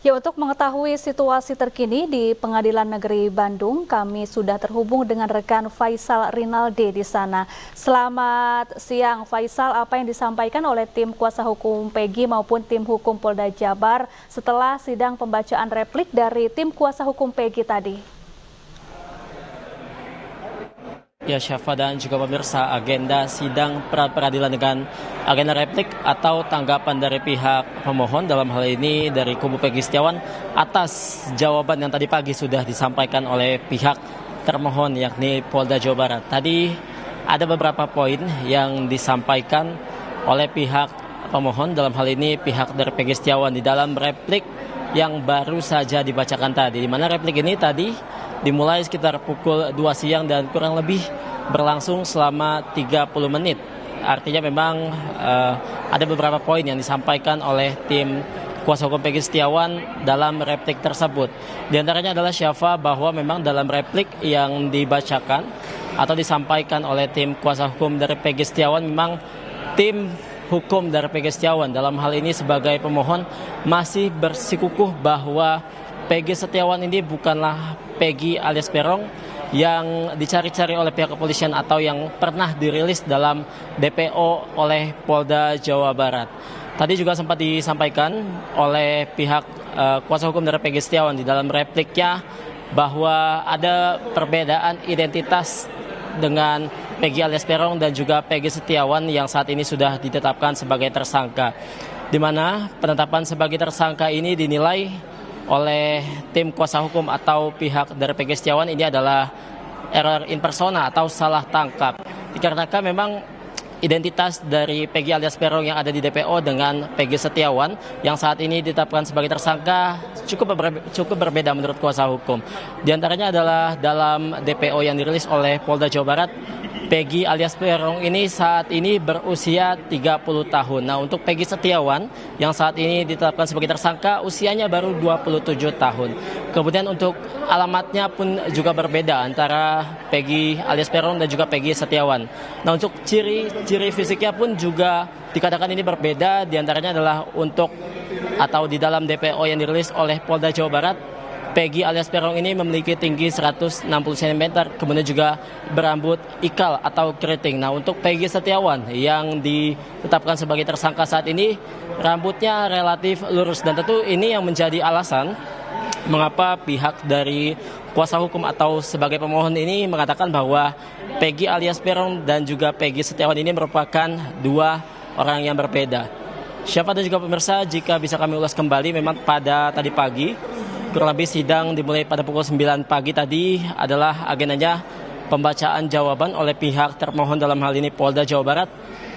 Ya, untuk mengetahui situasi terkini di Pengadilan Negeri Bandung, kami sudah terhubung dengan rekan Faisal Rinaldi di sana. Selamat siang, Faisal. Apa yang disampaikan oleh tim kuasa hukum Peggy maupun tim hukum Polda Jabar setelah sidang pembacaan replik dari tim kuasa hukum Peggy tadi? Ya, Syafa dan juga pemirsa, agenda sidang pra-peradilan dengan agenda replik atau tanggapan dari pihak pemohon dalam hal ini dari kubu Peggy Setiawan atas jawaban yang tadi pagi sudah disampaikan oleh pihak termohon yakni Polda Jawa Barat. Tadi ada beberapa poin yang disampaikan oleh pihak pemohon dalam hal ini pihak dari Peggy Setiawan di dalam replik yang baru saja dibacakan tadi, di mana replik ini tadi dimulai sekitar pukul 2 siang dan kurang lebih berlangsung selama 30 menit. Artinya memang ada beberapa poin yang disampaikan oleh tim kuasa hukum Peggy Setiawan dalam replik tersebut. Di antaranya adalah Syafa bahwa memang dalam replik yang dibacakan atau disampaikan oleh tim kuasa hukum dari Peggy Setiawan, memang tim hukum dari Peggy Setiawan dalam hal ini sebagai pemohon masih bersikukuh bahwa Peggy Setiawan ini bukanlah Peggy alias Peron yang dicari-cari oleh pihak kepolisian atau yang pernah dirilis dalam DPO oleh Polda Jawa Barat. Tadi juga sempat disampaikan oleh pihak kuasa hukum dari Peggy Setiawan di dalam repliknya bahwa ada perbedaan identitas dengan Peggy alias Peron dan juga Peggy Setiawan yang saat ini sudah ditetapkan sebagai tersangka, di mana penetapan sebagai tersangka ini dinilai oleh tim kuasa hukum atau pihak dari Peggy Setiawan ini adalah error in persona atau salah tangkap. Dikarenakan memang identitas dari Peggy alias Peron yang ada di DPO dengan Peggy Setiawan yang saat ini ditetapkan sebagai tersangka cukup berbeda menurut kuasa hukum. Di antaranya adalah dalam DPO yang dirilis oleh Polda Jawa Barat, Peggy alias Peron ini saat ini berusia 30 tahun. Nah, untuk Peggy Setiawan yang saat ini ditetapkan sebagai tersangka usianya baru 27 tahun. Kemudian untuk alamatnya pun juga berbeda antara Peggy alias Peron dan juga Peggy Setiawan. Nah, untuk ciri fisiknya pun juga dikatakan ini berbeda. Di antaranya adalah untuk atau di dalam DPO yang dirilis oleh Polda Jawa Barat, Peggy alias Peron ini memiliki tinggi 160 cm, kemudian juga berambut ikal atau keriting. Nah, untuk Peggy Setiawan yang ditetapkan sebagai tersangka saat ini, rambutnya relatif lurus, dan tentu ini yang menjadi alasan mengapa pihak dari kuasa hukum atau sebagai pemohon ini mengatakan bahwa Peggy alias Peron dan juga Peggy Setiawan ini merupakan dua orang yang berbeda. Syafa dan juga pemirsa, jika bisa kami ulas kembali, memang pada tadi pagi kurang lebih sidang dimulai pada pukul 9 pagi tadi adalah agendanya pembacaan jawaban oleh pihak termohon dalam hal ini Polda Jawa Barat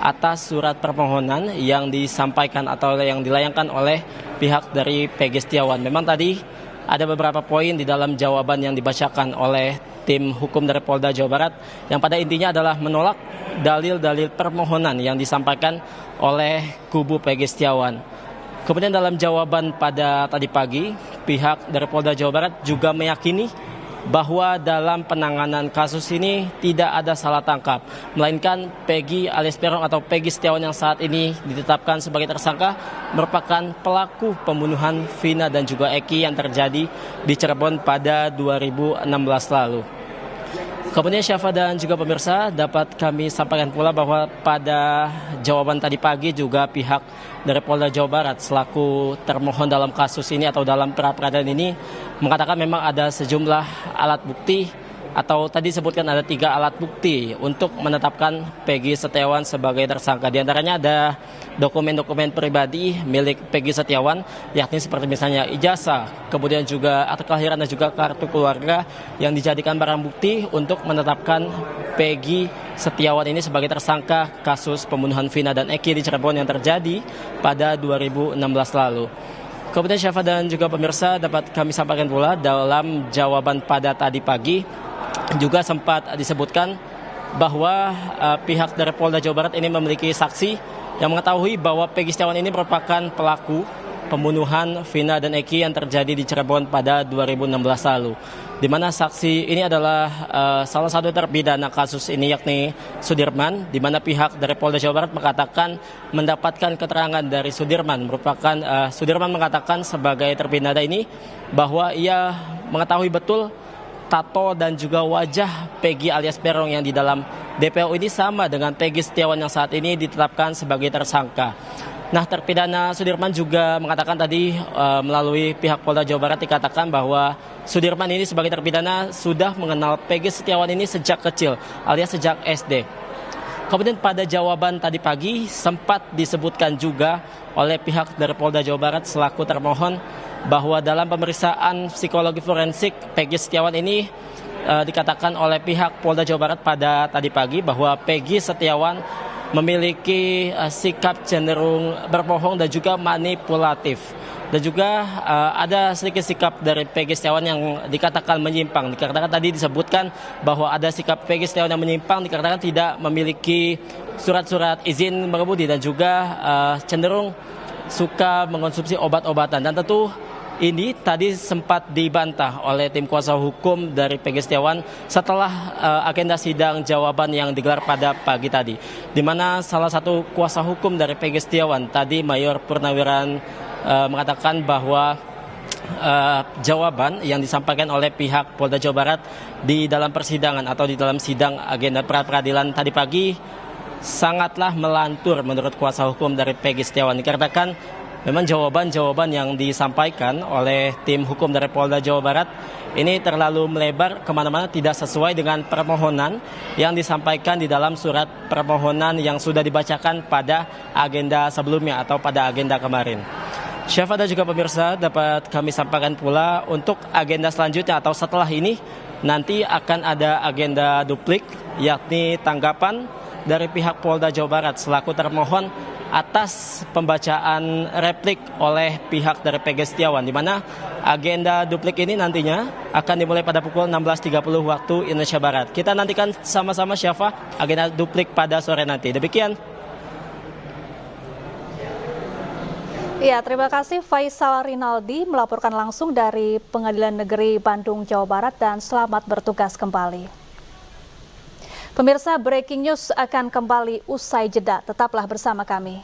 atas surat permohonan yang disampaikan atau yang dilayangkan oleh pihak dari Peggy Setiawan. Memang tadi ada beberapa poin di dalam jawaban yang dibacakan oleh tim hukum dari Polda Jawa Barat yang pada intinya adalah menolak dalil-dalil permohonan yang disampaikan oleh kubu Peggy Setiawan. Kemudian dalam jawaban pada tadi pagi, pihak dari Polda Jawa Barat juga meyakini bahwa dalam penanganan kasus ini tidak ada salah tangkap, melainkan Peggy alias Peron atau Peggy Setiawan yang saat ini ditetapkan sebagai tersangka merupakan pelaku pembunuhan Vina dan juga Eki yang terjadi di Cirebon pada 2016 lalu. Kemudian Syafa dan juga pemirsa, dapat kami sampaikan pula bahwa pada jawaban tadi pagi juga pihak dari Polda Jawa Barat selaku termohon dalam kasus ini atau dalam pra-peradilan ini mengatakan memang ada sejumlah alat bukti atau tadi sebutkan ada 3 alat bukti untuk menetapkan Peggy Setiawan sebagai tersangka. Di antaranya ada dokumen-dokumen pribadi milik Peggy Setiawan, yakni seperti misalnya ijazah, kemudian juga akte kelahiran dan juga kartu keluarga yang dijadikan barang bukti untuk menetapkan Peggy Setiawan ini sebagai tersangka kasus pembunuhan Vina dan Eki di Cirebon yang terjadi pada 2016 lalu. Kemudian Syafa dan juga pemirsa, dapat kami sampaikan pula dalam jawaban pada tadi pagi juga sempat disebutkan bahwa pihak dari Polda Jawa Barat ini memiliki saksi yang mengetahui bahwa Peggy Setiawan ini merupakan pelaku pembunuhan Vina dan Eki yang terjadi di Cirebon pada 2016 lalu. Di mana saksi ini adalah salah satu terpidana kasus ini, yakni Sudirman, di mana pihak dari Polda Jawa Barat mengatakan mendapatkan keterangan dari Sudirman, Sudirman mengatakan sebagai terpidana ini bahwa ia mengetahui betul tato dan juga wajah Peggy alias Peron yang di dalam DPO ini sama dengan Peggy Setiawan yang saat ini ditetapkan sebagai tersangka. Nah, terpidana Sudirman juga mengatakan tadi melalui pihak Polda Jawa Barat dikatakan bahwa Sudirman ini sebagai terpidana sudah mengenal Peggy Setiawan ini sejak kecil alias sejak SD. Kemudian pada jawaban tadi pagi sempat disebutkan juga oleh pihak dari Polda Jawa Barat selaku termohon bahwa dalam pemeriksaan psikologi forensik Peggy Setiawan ini dikatakan oleh pihak Polda Jawa Barat pada tadi pagi bahwa Peggy Setiawan memiliki sikap cenderung berbohong dan juga manipulatif. Dan juga ada sedikit sikap dari Peggy Setiawan yang dikatakan menyimpang. Dikatakan tadi disebutkan bahwa ada sikap Peggy Setiawan yang menyimpang, dikatakan tidak memiliki surat-surat izin mengemudi dan juga cenderung suka mengkonsumsi obat-obatan. Dan tentu ini tadi sempat dibantah oleh tim kuasa hukum dari Peggy Setiawan setelah agenda sidang jawaban yang digelar pada pagi tadi. Di mana salah satu kuasa hukum dari Peggy Setiawan tadi Mayor Purnawiran mengatakan bahwa jawaban yang disampaikan oleh pihak Polda Jawa Barat di dalam persidangan atau di dalam sidang agenda pra-peradilan tadi pagi sangatlah melantur menurut kuasa hukum dari Peggy Setiawan. Dikarenakan memang jawaban-jawaban yang disampaikan oleh tim hukum dari Polda Jawa Barat ini terlalu melebar kemana-mana, tidak sesuai dengan permohonan yang disampaikan di dalam surat permohonan yang sudah dibacakan pada agenda sebelumnya atau pada agenda kemarin. Syafa dan juga pemirsa, dapat kami sampaikan pula untuk agenda selanjutnya atau setelah ini nanti akan ada agenda duplik, yakni tanggapan dari pihak Polda Jawa Barat selaku termohon atas pembacaan replik oleh pihak dari Peggy Setiawan, di mana agenda duplik ini nantinya akan dimulai pada pukul 16.30 waktu Indonesia Barat. Kita nantikan sama-sama Syafa agenda duplik pada sore nanti. Demikian. Ya, terima kasih Faisal Rinaldi melaporkan langsung dari Pengadilan Negeri Bandung, Jawa Barat, dan selamat bertugas kembali. Pemirsa, breaking news akan kembali usai jeda. Tetaplah bersama kami.